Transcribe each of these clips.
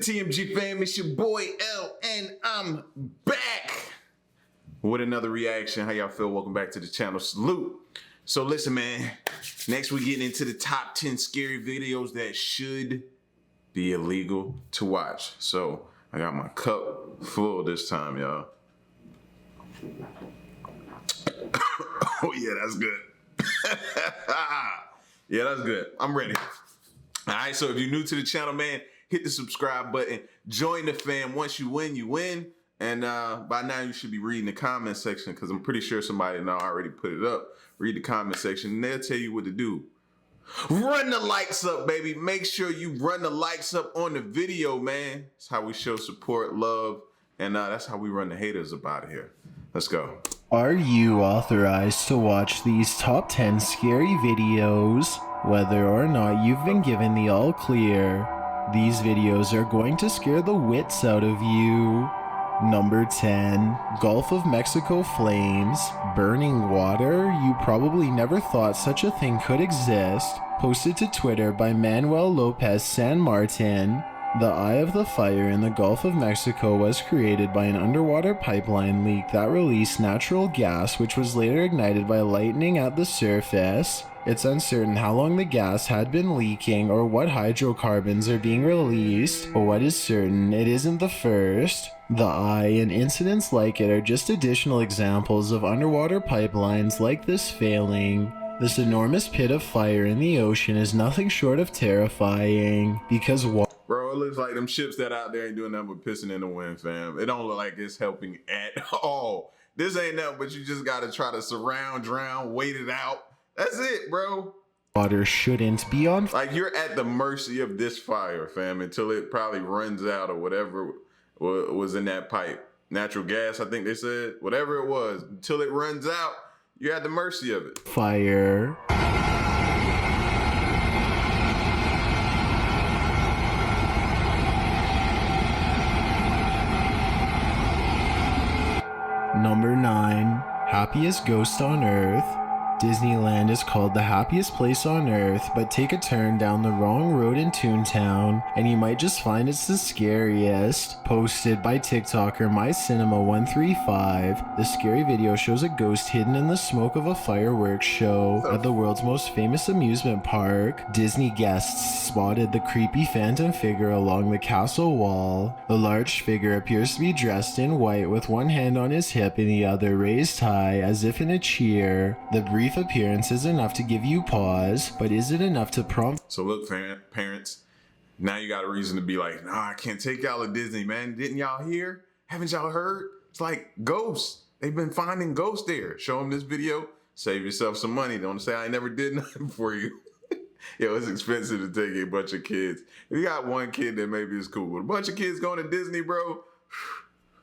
TMG fam, it's your boy L, and I'm back with another reaction. How y'all feel? Welcome back to the channel. Salute. So listen, man. Next we're getting into the top 10 scary videos that should be illegal to watch. So I got my cup full this time, y'all. Oh yeah, that's good. Yeah, that's good. I'm ready. All right, so if you're new to the channel, man, hit the subscribe button. Join the fam. Once you win, you win. And by now you should be reading the comment section because I'm pretty sure somebody now already put it up. Read the comment section and they'll tell you what to do. Run the likes up, baby. Make sure you run the likes up on the video, man. That's how we show support, love, and that's how we run the haters up out of here. Let's go. Are you authorized to watch these top 10 scary videos? Whether or not you've been given the all clear, these videos are going to scare the wits out of you. Number 10. Gulf of Mexico Flames. Burning water? You probably never thought such a thing could exist. Posted to Twitter by Manuel Lopez San Martin. The eye of the fire in the Gulf of Mexico was created by an underwater pipeline leak that released natural gas, which was later ignited by lightning at the surface. It's uncertain how long the gas had been leaking or what hydrocarbons are being released, but what is certain, it isn't the first. The eye and incidents like it are just additional examples of underwater pipelines like this failing. This enormous pit of fire in the ocean is nothing short of terrifying, because Bro, it looks like them ships that out there ain't doing nothing but pissing in the wind, fam. It don't look like it's helping at all. This ain't nothing but you just gotta try to surround, drown, wait it out. That's it, bro. Water shouldn't be on. Like, you're at the mercy of this fire, fam, until it probably runs out or whatever was in that pipe. Natural gas, I think they said. Whatever it was, until it runs out, you're at the mercy of it. Fire. Number 9. Happiest Ghost on Earth. Disneyland is called the happiest place on earth, but take a turn down the wrong road in Toontown and you might just find it's the scariest. Posted by TikToker MyCinema135, the scary video shows a ghost hidden in the smoke of a fireworks show at the world's most famous amusement park. Disney guests spotted the creepy phantom figure along the castle wall. The large figure appears to be dressed in white with one hand on his hip and the other raised high as if in a cheer. The brief appearance is enough to give you pause, but is it enough to prompt? So look, parents, now you got a reason to be like, nah, I can't take y'all to Disney, man. Didn't y'all hear? Haven't y'all heard? It's like ghosts. They've been finding ghosts there. Show them this video. Save yourself some money. Don't say I never did nothing for you. Yo, it's expensive to take a bunch of kids. If you got one kid, then maybe it's cool. But a bunch of kids going to Disney, bro,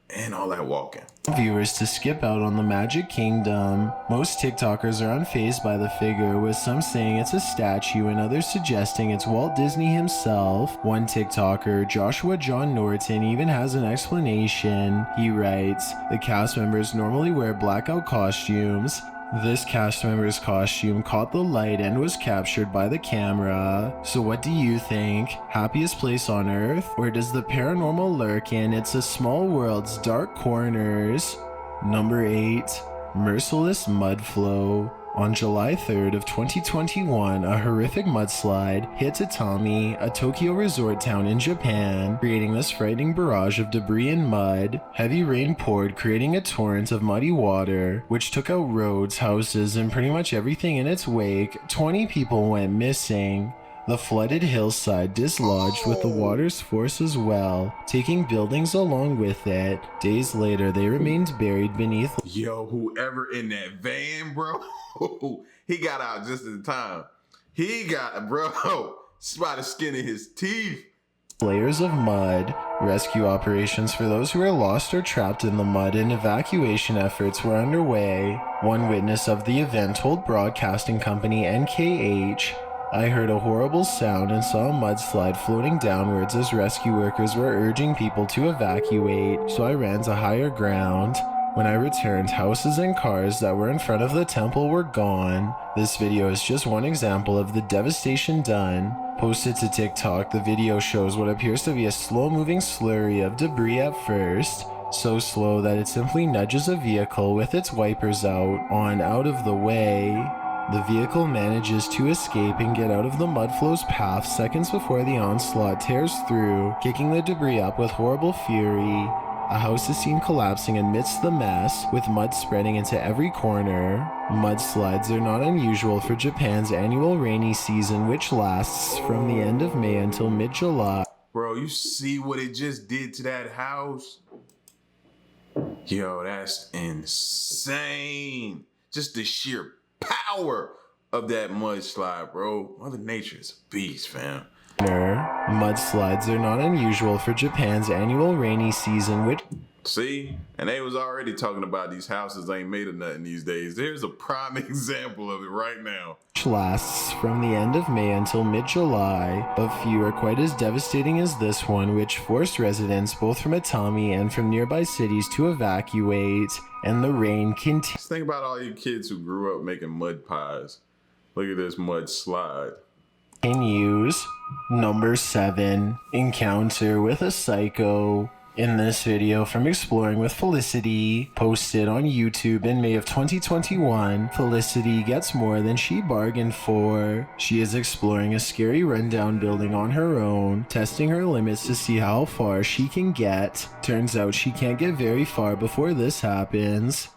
and all that walking. Viewers to skip out on the Magic Kingdom. Most TikTokers are unfazed by the figure, with some saying it's a statue and others suggesting it's Walt Disney himself. One TikToker, Joshua John Norton, even has an explanation. He writes, the cast members normally wear blackout costumes. This cast member's costume caught the light and was captured by the camera. So what do you think? Happiest place on earth? Or does the paranormal lurk in It's a Small World's dark corners? Number 8. Merciless Mudflow. On July 3rd of 2021, a horrific mudslide hit Tatami, a Tokyo resort town in Japan, creating this frightening barrage of debris and mud. Heavy rain poured, creating a torrent of muddy water, which took out roads, houses, and pretty much everything in its wake. 20 people went missing. The flooded hillside dislodged with the water's force as well, taking buildings along with it. Days later, they remained buried beneath. Yo, whoever in that van, bro, he got out just in time. He got, bro, by the skin of his teeth. Layers of mud. Rescue operations for those who are lost or trapped in the mud and evacuation efforts were underway. One witness of the event told broadcasting company NKH, I heard a horrible sound and saw a mudslide floating downwards as rescue workers were urging people to evacuate, so I ran to higher ground. When I returned, houses and cars that were in front of the temple were gone. This video is just one example of the devastation done. Posted to TikTok, the video shows what appears to be a slow-moving slurry of debris at first. So slow that it simply nudges a vehicle with its wipers out of the way. The vehicle manages to escape and get out of the mudflow's path seconds before the onslaught tears through, kicking the debris up with horrible fury. A house is seen collapsing amidst the mess, with mud spreading into every corner. Mudslides are not unusual for Japan's annual rainy season, which lasts from the end of May until mid-July. Bro, you see what it just did to that house? Yo, that's insane. Just the sheer power of that mudslide, bro. Mother Nature is a beast, fam. Mudslides are not unusual for Japan's annual rainy season, which... See? And they was already talking about these houses ain't made of nothing these days. There's a prime example of it right now. Lasts from the end of May until mid-July, but few are quite as devastating as this one, which forced residents both from Atami and from nearby cities to evacuate, and the rain continues. Just think about all you kids who grew up making mud pies. Look at this mudslide. Number 7. Encounter with a Psycho. In this video from Exploring with Felicity, posted on YouTube in May of 2021, Felicity gets more than she bargained for. She is exploring a scary rundown building on her own, testing her limits to see how far she can get. Turns out she can't get very far before this happens.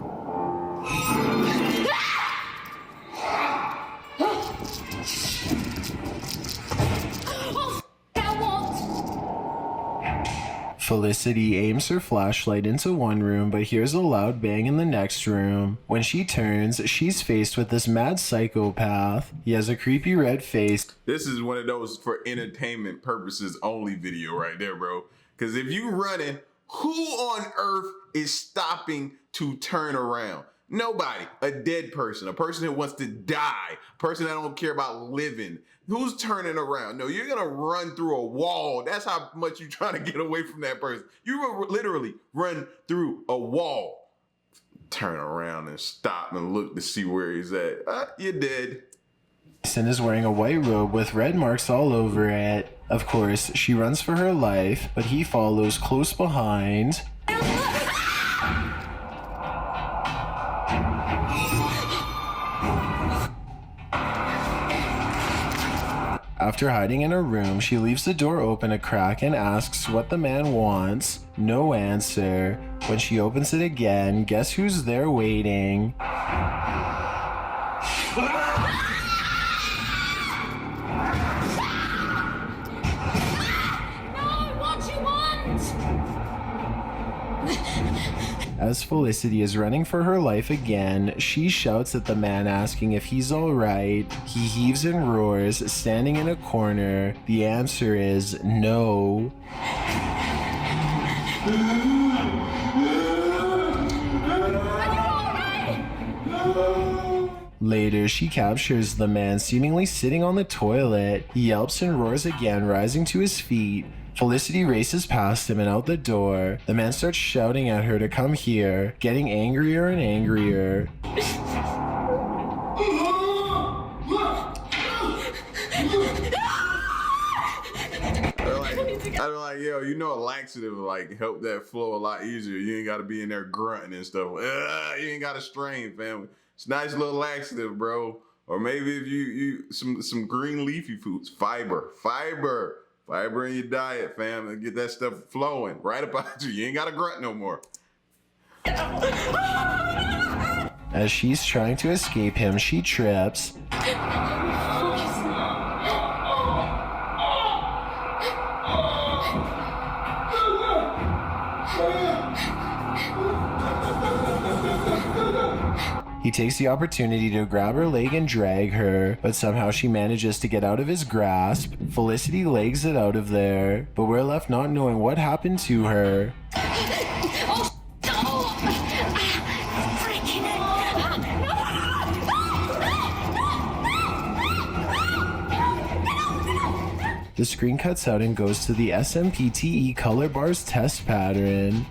Felicity aims her flashlight into one room but hears a loud bang in the next room. When she turns, she's faced with this mad psychopath. He has a creepy red face. This is one of those for entertainment purposes only video right there, bro. Because if you running, who on earth is stopping to turn around? Nobody. A dead person, a person that wants to die, a person that don't care about living. Who's turning around? No, you're gonna run through a wall. That's how much you're trying to get away from that person. You will literally run through a wall. Turn around and stop and look to see where he's at. You're dead. And is wearing a white robe with red marks all over it. Of course, she runs for her life, but he follows close behind. After hiding in her room, she leaves the door open a crack and asks what the man wants. No answer. When she opens it again, guess who's there waiting? As Felicity is running for her life again, she shouts at the man asking if he's alright. He heaves and roars, standing in a corner. The answer is no. Later, she captures the man seemingly sitting on the toilet. He yelps and roars again, rising to his feet. Felicity races past him and out the door. The man starts shouting at her to come here, getting angrier and angrier. I'm like, yo, you know, a laxative will like help that flow a lot easier. You ain't got to be in there grunting and stuff. You ain't got to strain, fam. It's a nice little laxative, bro. Or maybe if you some green leafy foods, fiber in your diet, fam, and get that stuff flowing right about you. You ain't got to grunt no more. As she's trying to escape him, she trips. He takes the opportunity to grab her leg and drag her, but somehow she manages to get out of his grasp. Felicity legs it out of there, but we're left not knowing what happened to her. The screen cuts out and goes to the SMPTE color bars test pattern.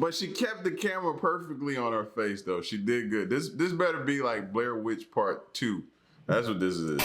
But she kept the camera perfectly on her face, though. She did good. This better be like Blair Witch Part 2. That's what this is.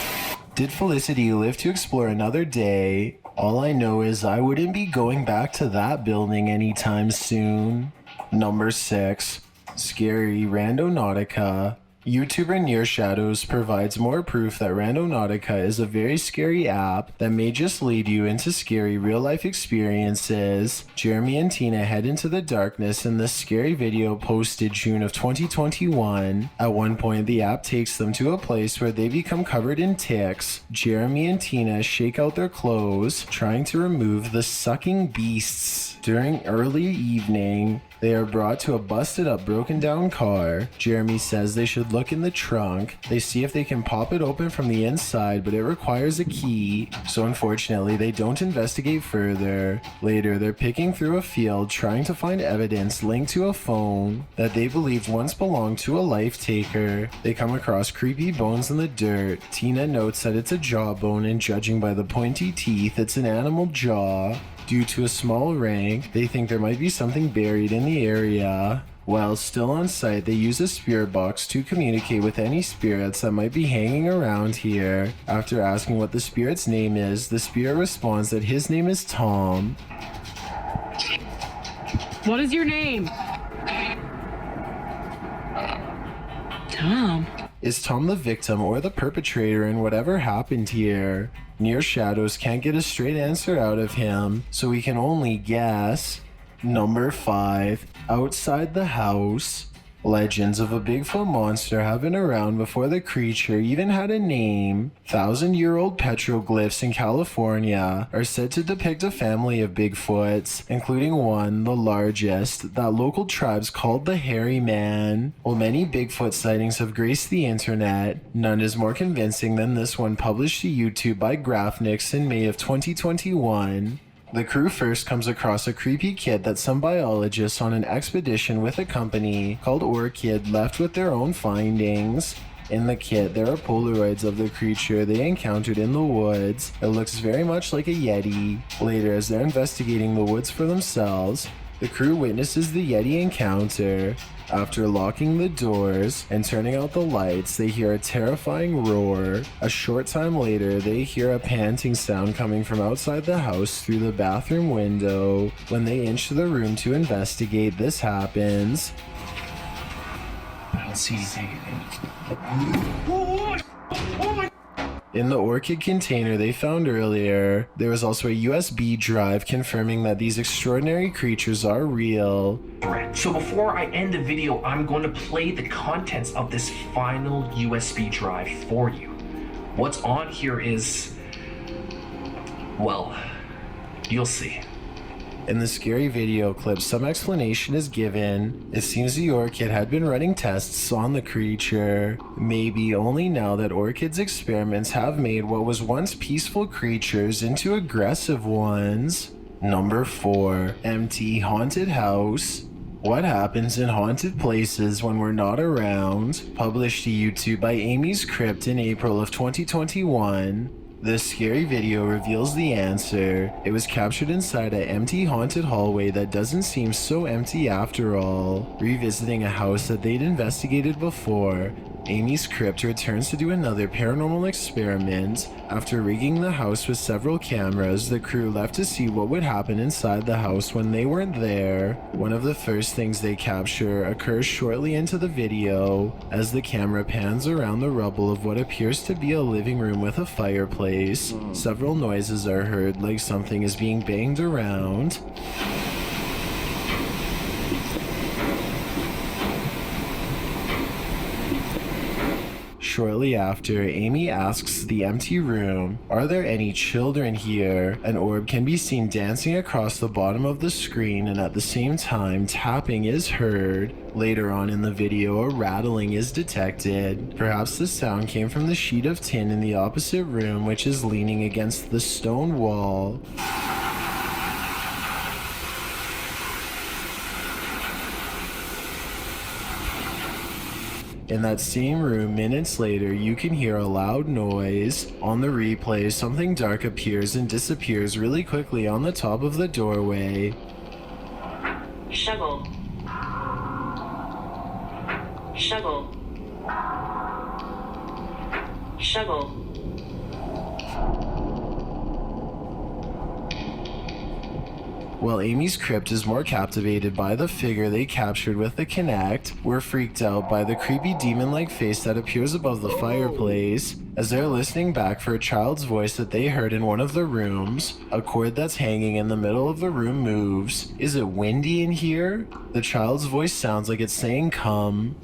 Did Felicity live to explore another day? All I know is I wouldn't be going back to that building anytime soon. Number 6. Scary Randonautica. YouTuber Near Shadows provides more proof that Randonautica is a very scary app that may just lead you into scary real-life experiences. Jeremy and Tina head into the darkness in this scary video posted June of 2021. At one point, the app takes them to a place where they become covered in ticks. Jeremy and Tina shake out their clothes, trying to remove the sucking beasts. During early evening, they are brought to a busted up, broken down car. Jeremy says they should look in the trunk. They see if they can pop it open from the inside, but it requires a key. So unfortunately, they don't investigate further. Later, they're picking through a field trying to find evidence linked to a phone that they believed once belonged to a life taker. They come across creepy bones in the dirt. Tina notes that it's a jawbone, and judging by the pointy teeth, it's an animal jaw. Due to a small rank, they think there might be something buried in the area. While still on site, they use a spirit box to communicate with any spirits that might be hanging around here. After asking what the spirit's name is, the spirit responds that his name is Tom. What is your name? Tom. Is Tom the victim or the perpetrator in whatever happened here? Near Shadows can't get a straight answer out of him, so we can only guess. Number 5. Outside the house. Legends of a Bigfoot monster have been around before the creature even had a name. 1,000-year-old petroglyphs in California are said to depict a family of Bigfoots, including one, the largest, that local tribes called the Hairy Man. While many Bigfoot sightings have graced the internet, none is more convincing than this one published to YouTube by Graphnix in May of 2021. The crew first comes across a creepy kit that some biologists on an expedition with a company called Orchid left with their own findings. In the kit, there are Polaroids of the creature they encountered in the woods. It looks very much like a Yeti. Later, as they're investigating the woods for themselves, the crew witnesses the Yeti encounter. After locking the doors and turning out the lights, they hear a terrifying roar. A short time later, they hear a panting sound coming from outside the house through the bathroom window. When they inch the room to investigate, this happens. I don't see anything. In the Orchid container they found earlier, there was also a USB drive confirming that these extraordinary creatures are real. So before I end the video, I'm going to play the contents of this final USB drive for you. What's on here is, well, you'll see. In the scary video clip, some explanation is given. It seems the Orchid had been running tests on the creature. Maybe only now that Orchid's experiments have made what was once peaceful creatures into aggressive ones. Number 4. Empty haunted house. What happens in haunted places when we're not around? Published to YouTube by Amy's Crypt in April of 2021. This scary video reveals the answer. It was captured inside an empty haunted hallway that doesn't seem so empty after all. Revisiting a house that they'd investigated before, Amy's Crypt returns to do another paranormal experiment. After rigging the house with several cameras, the crew left to see what would happen inside the house when they weren't there. One of the first things they capture occurs shortly into the video, as the camera pans around the rubble of what appears to be a living room with a fireplace. Several noises are heard, like something is being banged around. Shortly after, Amy asks the empty room, "Are there any children here?" An orb can be seen dancing across the bottom of the screen, and at the same time, tapping is heard. Later on in the video, a rattling is detected. Perhaps the sound came from the sheet of tin in the opposite room, which is leaning against the stone wall. In that same room, minutes later, you can hear a loud noise. On the replay, something dark appears and disappears really quickly on the top of the doorway. Shovel, Shuggle. Shuggle. While Amy's crypt is more captivated by the figure they captured with the Kinect, we're freaked out by the creepy demon-like face that appears above the fireplace. As they're listening back for a child's voice that they heard in one of the rooms, a cord that's hanging in the middle of the room moves. Is it windy in here? The child's voice sounds like it's saying come.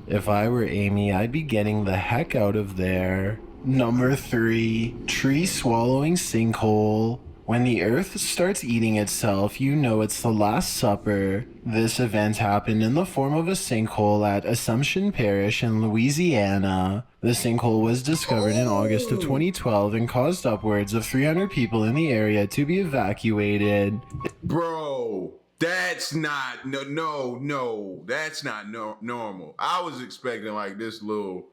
If I were Amy, I'd be getting the heck out of there. Number 3, tree swallowing sinkhole. When the earth starts eating itself, you know it's the Last Supper. This event happened in the form of a sinkhole at Assumption Parish in Louisiana. The sinkhole was discovered in August of 2012 and caused upwards of 300 people in the area to be evacuated. Bro, that's not that's not normal. I was expecting like this little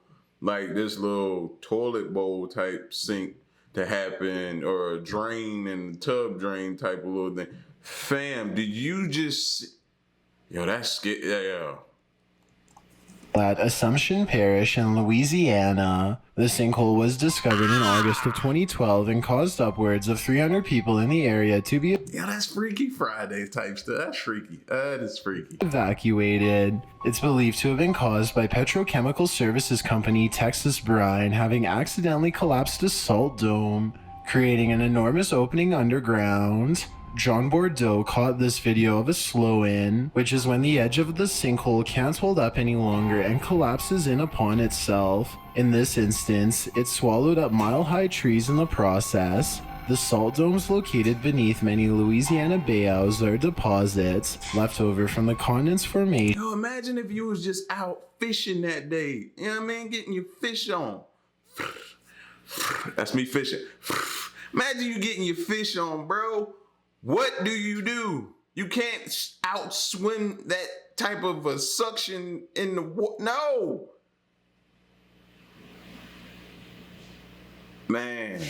toilet bowl type sink to happen, or a drain and tub drain type of little thing. Fam, did you just, that's scary. Yeah. At Assumption Parish in Louisiana, the sinkhole was discovered in August of 2012 and caused upwards of 300 people in the area to be That's Freaky Friday type stuff. That's freaky. That is freaky. evacuated. It's believed to have been caused by petrochemical services company Texas Brine having accidentally collapsed a salt dome, creating an enormous opening underground. John Bordeaux caught this video of a slow-in, which is when the edge of the sinkhole can't hold up any longer and collapses in upon itself. In this instance, it swallowed up mile-high trees in the process. The salt domes located beneath many Louisiana bayous are deposits left over from the continent's formation. Yo, imagine if you was just out fishing that day. You know what I mean? Getting your fish on. That's me fishing. Imagine you getting your fish on, bro. What do? You can't outswim that type of a suction in the water. No. Man.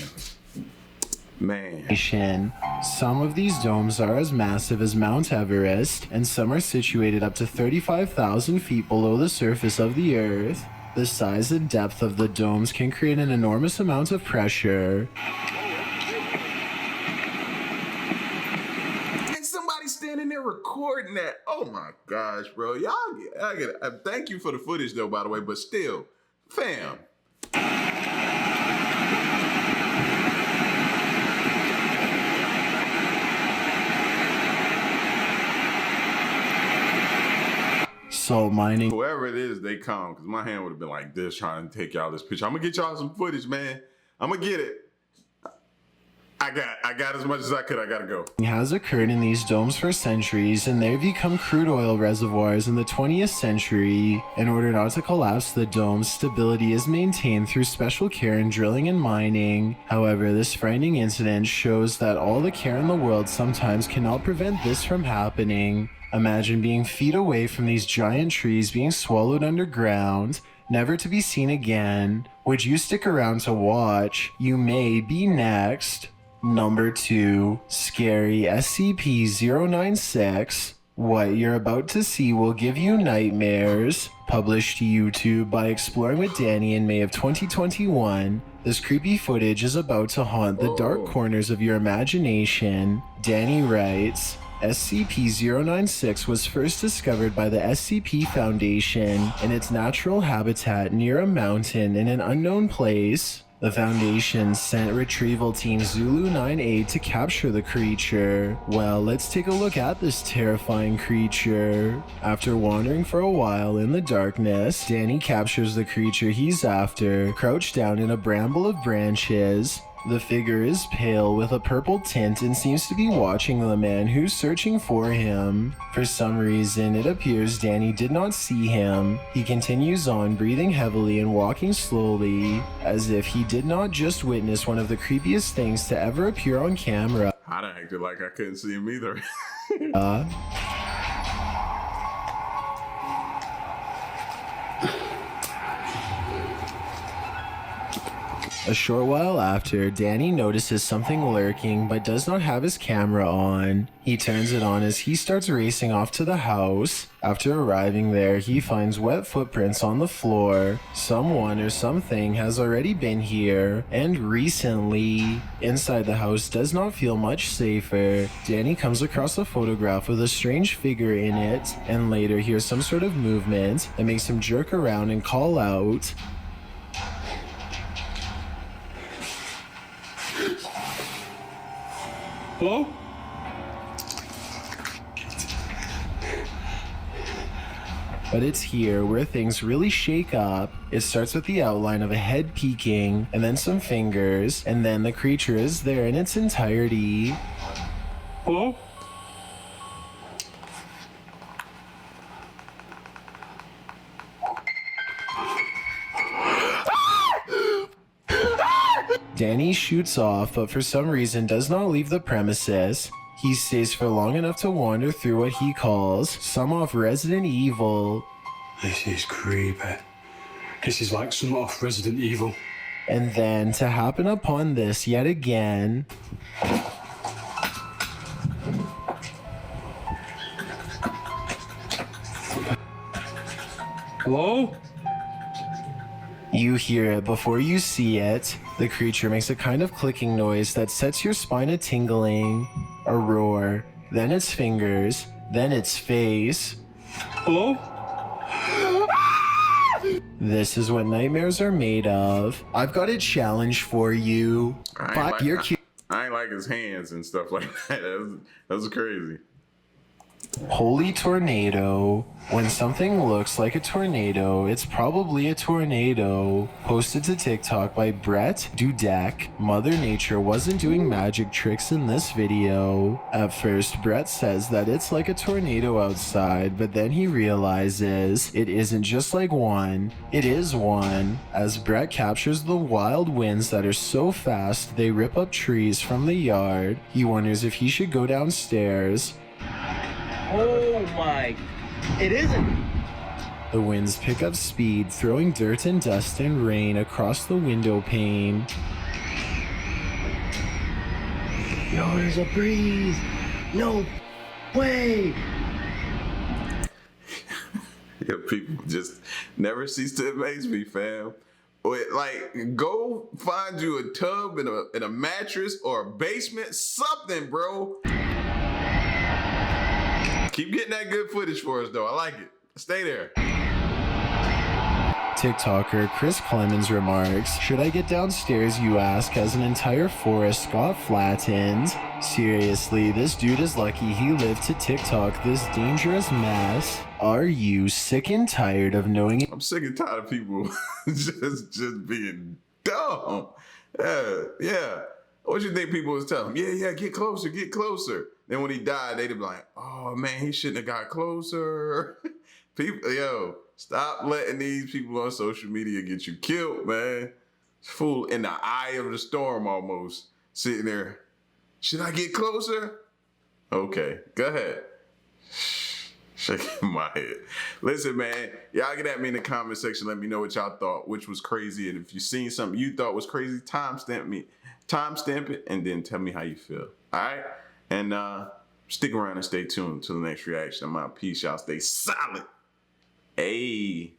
Some of these domes are as massive as Mount Everest, and some are situated up to 35,000 feet below the surface of the Earth. The size and depth of the domes can create an enormous amount of pressure. Standing there recording that. Oh my gosh, bro. I get it. Thank you for the footage though, by the way, but still, fam. Salt mining. Whoever it is, they come, because my hand would have been like this trying to take y'all this picture. I'm gonna get y'all some footage, man. I'm gonna get it. I got as much as I could. I gotta go. Has occurred in these domes for centuries, and they've become crude oil reservoirs in the 20th century. In order not to collapse the domes, stability is maintained through special care in drilling and mining. However, this frightening incident shows that all the care in the world sometimes cannot prevent this from happening. Imagine being feet away from these giant trees being swallowed underground, never to be seen again. Would you stick around to watch? You may be next. Number 2, Scary SCP-096. What you're about to see will give you nightmares. Published to YouTube by Exploring with Danny in May of 2021, this creepy footage is about to haunt the dark corners of your imagination. Danny writes, SCP-096 was first discovered by the SCP Foundation in its natural habitat near a mountain in an unknown place. The Foundation sent retrieval team Zulu 9A to capture the creature. Well, let's take a look at this terrifying creature. After wandering for a while in the darkness, Danny captures the creature he's after, crouched down in a bramble of branches. The figure is pale with a purple tint and seems to be watching the man who's searching for him. For some reason, it appears Danny did not see him. He continues on, breathing heavily and walking slowly, as if he did not just witness one of the creepiest things to ever appear on camera. I'd have acted like I couldn't see him either. A short while after, Danny notices something lurking but does not have his camera on. He turns it on as he starts racing off to the house. After arriving there, he finds wet footprints on the floor. Someone or something has already been here, and recently. Inside the house does not feel much safer. Danny comes across a photograph with a strange figure in it, and later hears some sort of movement that makes him jerk around and call out. Hello? But it's here where things really shake up. It starts with the outline of a head peeking, and then some fingers, and then the creature is there in its entirety. Hello? Danny shoots off, but for some reason does not leave the premises. He stays for long enough to wander through what he calls some off Resident Evil. This is creepy. This is like some off Resident Evil. And then to happen upon this yet again. Hello? You hear it before you see it. The creature makes a kind of clicking noise that sets your spine a tingling. A roar, then its fingers, then its face. Hello? This is what nightmares are made of. I've got a challenge for you. Pop your cue. I ain't like his hands and stuff like that. That was crazy. Holy tornado. When something looks like a tornado, it's probably a tornado. Posted to TikTok by Brett Dudek. Mother Nature wasn't doing magic tricks in this video. At first, Brett says that it's like a tornado outside, but then he realizes it isn't just like one. It is one, as Brett captures the wild winds that are so fast they rip up trees from the yard. He wonders if he should go downstairs. Oh my, it isn't. The winds pick up speed, throwing dirt and dust and rain across the window pane. No, there's a breeze. No way. Yeah, people just never cease to amaze me, fam. Like, go find you a tub and a mattress or a basement, something, bro. Keep getting that good footage for us, though. I like it. Stay there. TikToker Chris Clemens remarks, "Should I get downstairs, you ask, as an entire forest got flattened? Seriously, this dude is lucky he lived to TikTok this dangerous mess. Are you sick and tired of knowing?" I'm sick and tired of people just being dumb. Yeah. What you think people was telling him? Yeah, get closer, get closer. Then when he died, they'd be like, oh man, he shouldn't have got closer. People, yo, stop letting these people on social media get you killed, man. Fool in the eye of the storm almost, sitting there. Should I get closer? Okay, go ahead. Shaking my head. Listen, man, y'all get at me in the comment section. Let me know what y'all thought, which was crazy. And if you seen something you thought was crazy, timestamp it, and then tell me how you feel. All right? And stick around and stay tuned till the next reaction. I'm out. Peace, y'all. Stay solid. Hey.